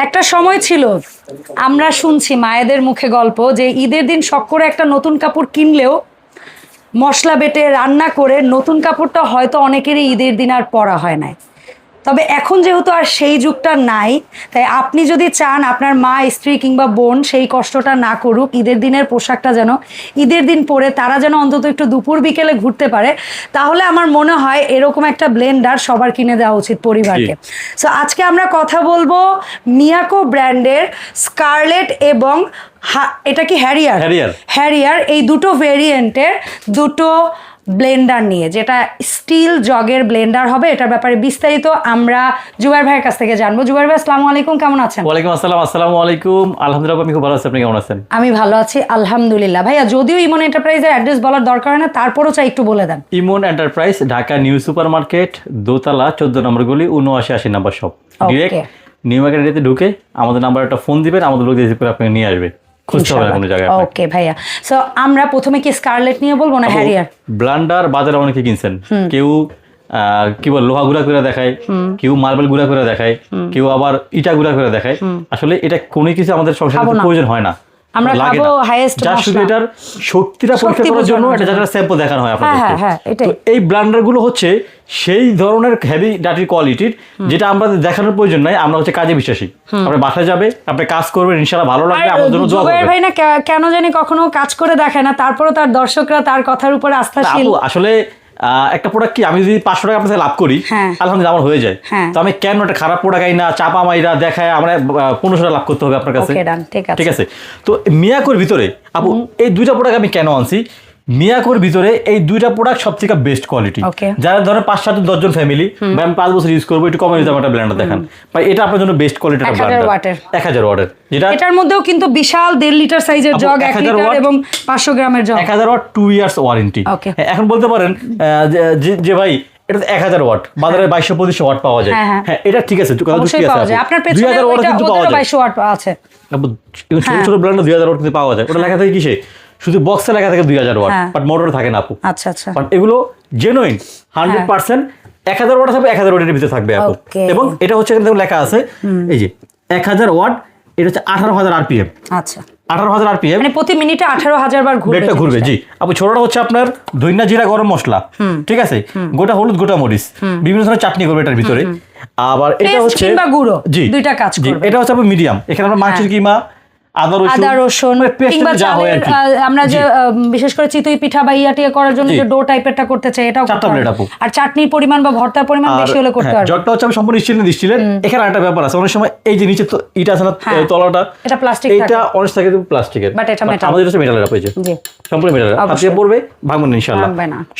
একটা সময় ছিল আমরা শুনছি মায়েদের মুখে গল্প যে ঈদের দিন শখ করে একটা নতুন কাপড় কিনলেও মশলা বেটে রান্না করে নতুন কাপড়টা হয়তো অনেকেরই ঈদের দিন আর পরা হয় না। তবে এখন যেহেতু আর সেই যুগটা নাই, তাই আপনি যদি চান আপনার মা, স্ত্রী কিংবা বোন সেই কষ্টটা না করুক, ঈদের দিনের পোশাকটা যেন ঈদের দিন পরে তারা যেন অন্তত একটু দুপুর বিকেলে ঘুরতে পারে, তাহলে আমার মনে হয় এরকম একটা ব্লেন্ডার সবার কিনে দেওয়া উচিত পরিবারকে। সো আজকে আমরা কথা বলবো মিয়াকো ব্র্যান্ডের স্কারলেট এবং এটা কি হ্যারিয়ার এই দুটো ভেরিয়েন্টের দুটো ব্লেন্ডার নিয়ে, যেটা স্টিল জগের ব্লেন্ডার হবে। এটার ব্যাপারে বিস্তারিত আমরা জুবাইর ভাইয়ের কাছ থেকে জানবো। জুবাইর ভাই, আসসালামু আলাইকুম, কেমন আছেন? ওয়ালাইকুম আসসালাম। আসসালামু আলাইকুম। আলহামদুলিল্লাহ, আমি খুব ভালো আছি। আপনি কেমন আছেন? আমি ভালো আছি আলহামদুলিল্লাহ। ভাইয়া, যদিও ইমন এন্টারপ্রাইজের অ্যাড্রেস বলার দরকার হয় না, তারপরও চাই একটু বলে দেন। Emon enterprise, Dhaka new super market, দোতলা, 14 নম্বর গলি, 7980 নম্বর শপ। ডিরেক্ট নিউ মার্কেটে ঢুকে আমাদের নাম্বার একটা ফোন দিবেন, আমাদের লোক রিসিভ করে আপনাকে নিয়ে আসবে। ওকে ভাইয়া, সো আমরা প্রথমে কি স্কারলেট নিয়ে বলবো না হ্যারিয়ার? ব্লেন্ডার বাজারে অনেকে কিনছেন, কেউ কি বল লোহা গুঁড়া করে দেখায়, কেউ মার্বেল গুঁড়া করে দেখায়, কেউ আবার ইটা গুঁড়া করে দেখায়। আসলে এটা কোনো কিছু আমাদের সংসারে প্রয়োজন হয় না। আমরা খাবো হাইয়েস্ট মশলা, শুধু এটার শক্তিটা পরীক্ষা করার জন্য এটা যারা স্যাম্পল দেখানো হয় আপনাদের। তো এই ব্লেন্ডার গুলো হচ্ছে সেই ধরনের হেভি ডাটি কোয়ালিটির, যেটা আমাদের দেখানোর প্রয়োজন নাই। আমরা হচ্ছে কাজে বিশ্বাসী। আপনি বাসায় যাবে, আপনি কাজ করবেন, ইনশাআল্লাহ ভালো লাগবে, আমাদের জন্য দোয়া করবেন। ভাই না কেন জানি কখনো কাজ করে দেখায় না, তারপরে তার দর্শকরা তার কথার উপর আস্থাশীল। আসলে একটা প্রোডাক্ট কি আমি যদি 500 টাকা আপনার লাভ করি, আলহামদুলিল্লাহ আমার হয়ে যায়। তো আমি কেন একটা খারাপ প্রোডাক্ট আই না, চাপা মাইরা দেখায় আমরা 1500 টাকা লাভ করতে হবে আপনার কাছে? ঠিক আছে। তো মিয়াকোর ভিতরে আপু এই দুইটা প্রোডাক্ট আমি কেন আনছি, মিয়াকোর ভিতরে এই দুইটা প্রোডাক্ট সবথেকে বেস্ট কোয়ালিটি। যারা ধরেন 5-7 জন ফ্যামিলি, আমি 5 বছর ইউজ করবো, একটু কমে একটা ব্লেন্ডার দেখান ভাই, এটা আপনার জন্য বেস্ট কোয়ালিটির ব্লেন্ডার। 1000 ওয়াটের, যেটা এটার মধ্যেও কিন্তু বিশাল 1.5 লিটার সাইজের জগ, 1 লিটার এবং 500 গ্রামের জগ, 1000 ওয়াট, 2 ইয়ার্স ওয়ারেন্টি। এখন বলতে পারেন যে ভাই এটা 1000 ওয়াট, বাজারে 2200-2500 ওয়াট পাওয়া যায়। হ্যাঁ, এটা ঠিক আছে, কথা যুক্তি আছে। আপনার পেছনে 2000 ওয়াট কিন্তু পাওয়া যায়, 2200 ওয়াট আছে। ছোট ছোট ব্লেন্ডার 2000 ওয়াট কিন্তু পাওয়া যায়। ওটা লেখা থাকে কিসে? শুধু বক্সে লেখা থাকে 2000 ওয়াট, বাট মোটর থাকে না আপু। আচ্ছা আচ্ছা। বাট এগুলো জেনুইন 100% 1000 ওয়াট থাকবে, 1000 ওয়াটের ভিতরে থাকবে আপু। এবং এটা হচ্ছে এখানে লেখা আছে এই যে 1000 ওয়াট, এটা হচ্ছে 18000 আরপিএম। আচ্ছা, 18000 আরপিএম, মানে প্রতি মিনিটে 18000 বার ঘুরবে। জি আপু। ছোটটা হচ্ছে আপনার ধইনা জিরা গরম মশলা, ঠিক আছে, গোটা হলুদ, গোটা মরিচ, বিভিন্ন ধরনের চাটনি করবে এটার ভিতরে। আবার এটা হচ্ছে গুঁড়ো, দুইটা কাজ করবে। এটা হচ্ছে আপনার মিডিয়াম, এখানে আমরা মাংসের কিমা, আদা রসুন কিংবা আমরা যে বিশেষ করে চিতই পিঠা বা ইয়াটিয়া করার জন্য যে ডো টাইপেরটা করতে চাই, এটাও করতে পারবো। আর চাটনির পরিমাণ বা ভর্তার পরিমাণ বেশি হলে করতে পারবো। জগটা হচ্ছে আমি সম্পূর্ণ স্টিলের। এখানে একটা ব্যাপার আছে, অনেক সময় এই যে নিচে তো ইটা আছে না, তলাটা এটা প্লাস্টিক, এটা অনেক থাকে প্লাস্টিকের, বাট এটা মেটাল। আমাদের হচ্ছে মেটালের আপু, জি সম্পূর্ণ মেটালের। আপনি পড়বে, ভাঙবেন না ইনশাআল্লাহ।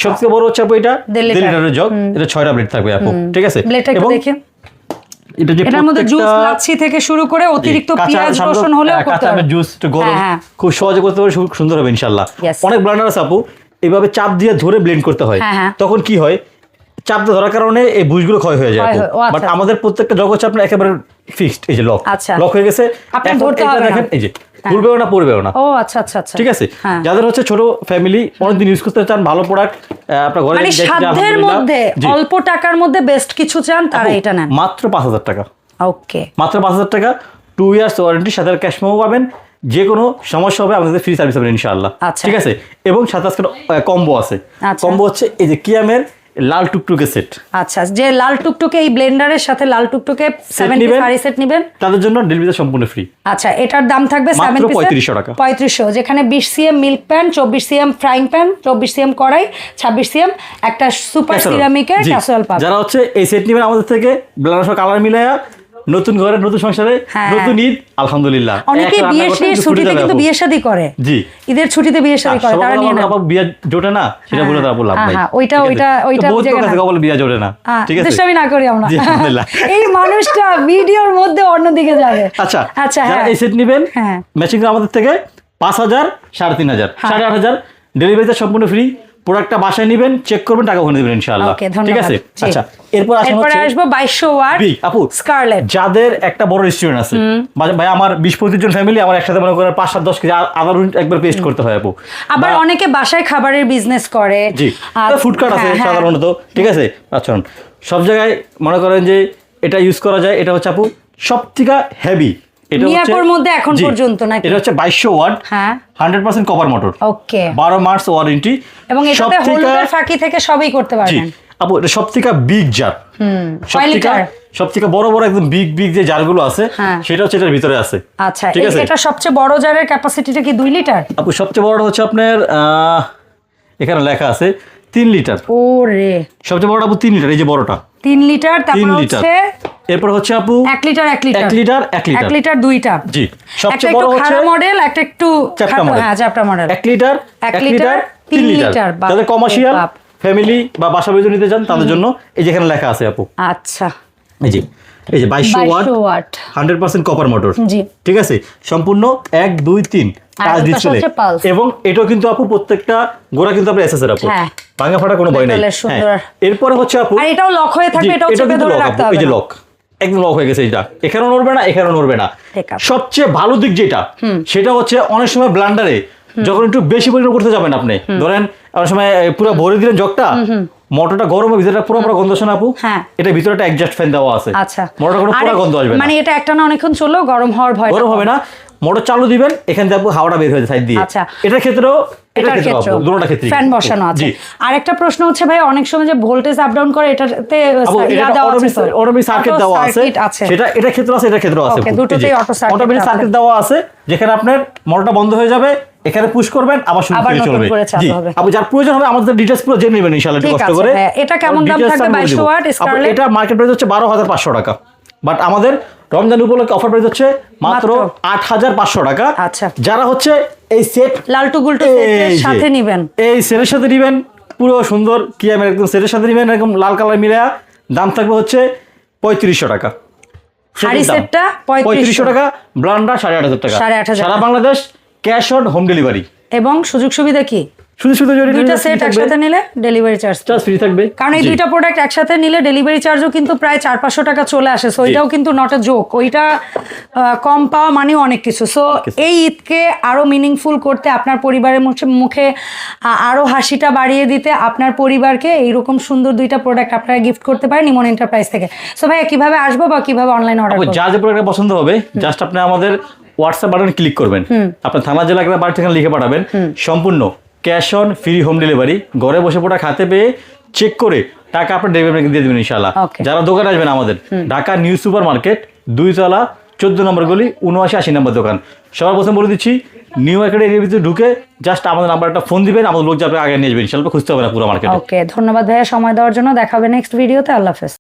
সবচেয়ে বড় হচ্ছে আপু এটা 1.5 লিটারের জগ, এটা 6টা ব্লেড থাকবে আপু, ঠিক আছে। এবং এটার মধ্যে জুস, লাচ্ছি থেকে শুরু করে অতিরিক্ত পেঁয়াজ রসুন হলেও করতে পারবে। জুস গরম খুব সহজে করতে পারবে, খুব সুন্দর হবে ইনশাআল্লাহ। অনেক ব্লেন্ডার আছে আপু এইভাবে চাপ দিয়ে ধরে ব্লেন্ড করতে হয়, তখন কি হয়, চাপ দিয়ে ধরার কারণে এই বুশগুলো ক্ষয় হয়ে যায়। বাট আমাদের প্রত্যেকটা জগ হচ্ছে আপনার একেবারে ফিক্সড, এই যে লক হয়ে গেছে, আপনি ধরতে হবে না, দেখেন এই যে পড়বেও না, পড়বেও না। ও আচ্ছা আচ্ছা আচ্ছা, ঠিক আছে। যাদের হচ্ছে ছোট ফ্যামিলি, অনেকদিন ইউজ করতে চান, ভালো প্রোডাক্ট আপনার ঘরে, মানে সাধ্যের মধ্যে অল্প টাকার মধ্যে বেস্ট কিছু চান, তারা এটা নেন। মাত্র 5000 টাকা। ওকে, মাত্র 5000 টাকা, 2 ইয়ার্স ওয়ারেন্টি, সাথে ক্যাশ মেমো পাবেন। যে কোনো সমস্যা হবে আমাদের ফ্রি সার্ভিস হবে ইনশাআল্লাহ, ঠিক আছে। এবং সাথে আজকে কম্বো আছে। কম্বো হচ্ছে এই যে কিয়ামের লাল টুকটুকে সেট। আচ্ছা, যে লাল টুকটুকে এই ব্লেন্ডারের সাথে লাল টুকটুকে 70 সারি সেট নেবেন, তাদের জন্য ডেলিভারি সম্পূর্ণ ফ্রি। আচ্ছা, এটার দাম থাকবে মাত্র 3500 টাকা। 3500, যেখানে 20 CM milk pan, 24 CM frying pan, 24 CM কড়াই, 26 সিএম একটা সুপার সিরামিকের ক্যাসেরোল পাবেন। যারা হচ্ছে এই সেট নেবেন আমাদের থেকে, ব্লেন্ডার কালার মিলায়া, নতুন ঘরে, নতুন সংসারে, নতুন ঈদ, আলহামদুলিল্লাহ। অনেকে বিয়ের ছুটিতে কিন্তু বিয়ে শাদী করে, জি ঈদের ছুটিতে বিয়ে শাদী করে, তারা নিয়ে না। বিয়ে জোটে না, সেটা বলে তারা লাভ নাই। ওইটা বহুত কাছে বলে বিয়ে জোটে না, ঠিক আছে, আমি না করি আমরা। এই মানুষটা ভিডিওর মধ্যে অন্যদিকে যাবে। আচ্ছা আচ্ছা, এই সেট নেবেন ম্যাচিং আমাদের থেকে 5000, 3500, 8500, ডেলিভারিটা সম্পূর্ণ ফ্রি। প্রোডাক্টটা বাসায় নেবেন, চেক করবেন, টাকা ওখানে দেবেন ইনশাআল্লাহ, ঠিক আছে। আচ্ছা, এরপর আসবো 2200 ওয়াট আপু স্কারলেট। যাদের একটা বড় রেস্টুরেন্ট আছে, ভাই আমার 20-25 জন ফ্যামিলি, আমার একসাথে মনে করেন 5-7-10 কেজি আদা রসুন একবার পেস্ট করতে হয় আপু। আবার অনেকে বাসায় খাবারের বিজনেস করে, জি ফুডকার্ট আছে সাধারণত, ঠিক আছে। আচ্ছা, সব জায়গায় মনে করেন যে এটা ইউজ করা যায়। এটা হচ্ছে আপু সবথেকে হেভি। এটা হচ্ছে মিয়াকোর মধ্যে এখন পর্যন্ত নাকি? এটা হচ্ছে 2200 ওয়াট, হ্যাঁ 100% কপার মোটর, ওকে 12 মাস ওয়ারেন্টি, এবং এটাতে হলুদের ফাঁকি থেকে সবই করতে পারবেন। আপু এটা সবথেকে বিগ জার, সবথেকে বড় বড় একদম বিগ বিগ যে জারগুলো আছে সেটা হচ্ছে এটার ভিতরে আছে। আচ্ছা, এটা সবচেয়ে বড় জারের ক্যাপাসিটিটা কি 2 লিটার? আপু সবচেয়ে বড়টা হচ্ছে আপনার এখানে লেখা আছে 3 লিটার। ওরে, সবচেয়ে বড়টা আপু 3 লিটার, এই যে বড়টা 3 লিটার। তারপর হচ্ছে এরপর হচ্ছে আপু 1 লিটার 1 লিটার 1 লিটার 1 লিটার দুইটা। জি, সবচেয়ে বড় হচ্ছে খাড়া মডেল, একটা একটু চ্যাপ্টা মডেল। হ্যাঁ চ্যাপ্টা মডেল। 1 litre 1 litre 3 litre. যাদের কমার্শিয়াল ফ্যামিলি বা বাসা বাড়িতে নিতে চান তাদের জন্য এই যেখানে লেখা আছে আপু। আচ্ছা, এই যে 2200 ওয়াট 100% কপার মোটর। জি, ঠিক আছে, সম্পূর্ণ 1 2 3 টাচ ডিসপ্লে, এবং এটাও কিন্তু আপু প্রত্যেকটা গোড়া কিন্তু আপনার এসএস এর আপু, ভাঙা ফাটা কোনো ভয় নাই। এরপরে হচ্ছে আপু আর এটাও লক হয়ে থাকবে, এটাও চেপে ধরে রাখতে হবে। এই যে লক একদম লক হয়ে গেছে, এটা এখানেও নড়বে না, এখানেও নড়বে না। সবচেয়ে ভালো দিক যেটা, সেটা হচ্ছে অনেক সময় ব্লান্ডারে যখন একটু বেশি পরিমাণ করতে যাবেন আপনি, ধরেন অনেক সময় পুরো ভরে দিলেন জগটা, মোটরটা গরম হবে, ভিতরটা পুরো গন্ধ শোনা আপু। এটা ভিতরে একটা এক্সজস্ট ফ্যান দেওয়া আছে। আচ্ছা, মোটরটা কোনো পুরো গন্ধ আসবে না, মানে এটা একটা না অনেকক্ষণ চললেও গরম হওয়ার ভয়, গরম হবে না। মোটর চালু দিবেন, এখান থেকে হাওয়াটা বের হয়ে যায় সাইড দিয়ে। আচ্ছা, এটার ক্ষেত্রেও দুটোটা ক্ষেত্রে ফ্যান বসানো আছে। আরেকটা প্রশ্ন হচ্ছে ভাই, অনেক সময় যে ভোল্টেজ আপ ডাউন করে, এটাতে অটোমেটিক সার্কিট দেওয়া আছে, সেটা এটা ক্ষেত্র আছে, এটা ক্ষেত্র আছে, দুটোতেই অটোমেটিক সার্কিট দেওয়া আছে, যেখানে আপনার মোটরটা বন্ধ হয়ে যাবে, এখানে পুশ করবেন, আবার শুরু করে চলবে। জি, আপনি যার প্রয়োজন হবে আমাদের ডিটেইলস পুরো জেনে নেবেন ইনশাআল্লাহ, একটু কষ্ট করে। এটা কেমন দাম থাকবে 2200 ওয়াট স্কারলেট? এটা মার্কেট প্রাইস হচ্ছে 12500 টাকা, বাট আমাদের রমজান উপলক্ষে অফার প্রাইস হচ্ছে মাত্র 8500 টাকা। আচ্ছা, যারা হচ্ছে এই সেট লালটু গুলটু সেটের সাথে নেবেন, এই সেটের সাথে নেবেন, পুরো সুন্দর কি আমি একদম সেটের সাথে নেবেন, এরকম লাল কালার মিলে দাম থাকবে হচ্ছে 3500 টাকা। শাড়ি সেটটা 3500 টাকা, ব্লান্ডার 8500 টাকা, সারা Bangladesh cash on home delivery. এবং সুযোগ সুবিধা কি? দুইটা সেট একসাথে নিলে ডেলিভারি চার্জ ফ্রি থাকবে, কারণ এই দুইটা প্রোডাক্ট একসাথে নিলে ডেলিভারি চার্জও কিন্তু প্রায় 400-500 টাকা চলে আসে। সো এটাও কিন্তু নট আ জোক, ওইটা কম পাওয়া মানেও অনেক কিছু। সো এই ঈদকে আরো মিনিংফুল করতে, আপনার পরিবারের মুখে আরো হাসিটা বাড়িয়ে দিতে, আপনার পরিবারকে এইরকম সুন্দর দুইটা প্রোডাক্ট আপনারা গিফট করতে পারেন ইমন এন্টারপ্রাইজ থেকে। সো ভাই কিভাবে আসবো বা কিভাবে অনলাইন অর্ডার করব? যা যে প্রোডাক্ট পছন্দ হবে, জাস্ট আপনি আমাদের হোয়াটসঅ্যাপ বাটনে ক্লিক করবেন, আপনার থানা জেলা বাড়ি থেকে লিখে পাঠাবেন, সম্পূর্ণ cash on free home delivery, ঘরে বসে প্রোডাক্ট হাতে পেয়ে চেক করে টাকা আপনার ডেলিভারি দিয়ে দেবেন ইনশাআল্লাহ। যারা দোকানে আসবেন, আমাদের ঢাকা নিউ সুপার মার্কেট 2 তলা 14 নম্বর গলি 7980 নম্বর দোকান। সবার প্রথম বলে দিচ্ছি, নিউ মার্কেট এরিয়ার ভিতরে ঢুকে জাস্ট আমাদের নাম্বার একটা ফোন দিবেন, আমাদের লোক যাবে আগে নিয়ে যাবেন ইনশাআল্লাহ, খুঁজতে হবে না পুরো মার্কেট। ওকে, ধন্যবাদ ভাইয়া সময় দেওয়ার জন্য। দেখা হবে নেক্সট ভিডিওতে। আল্লাহ হাফেজ।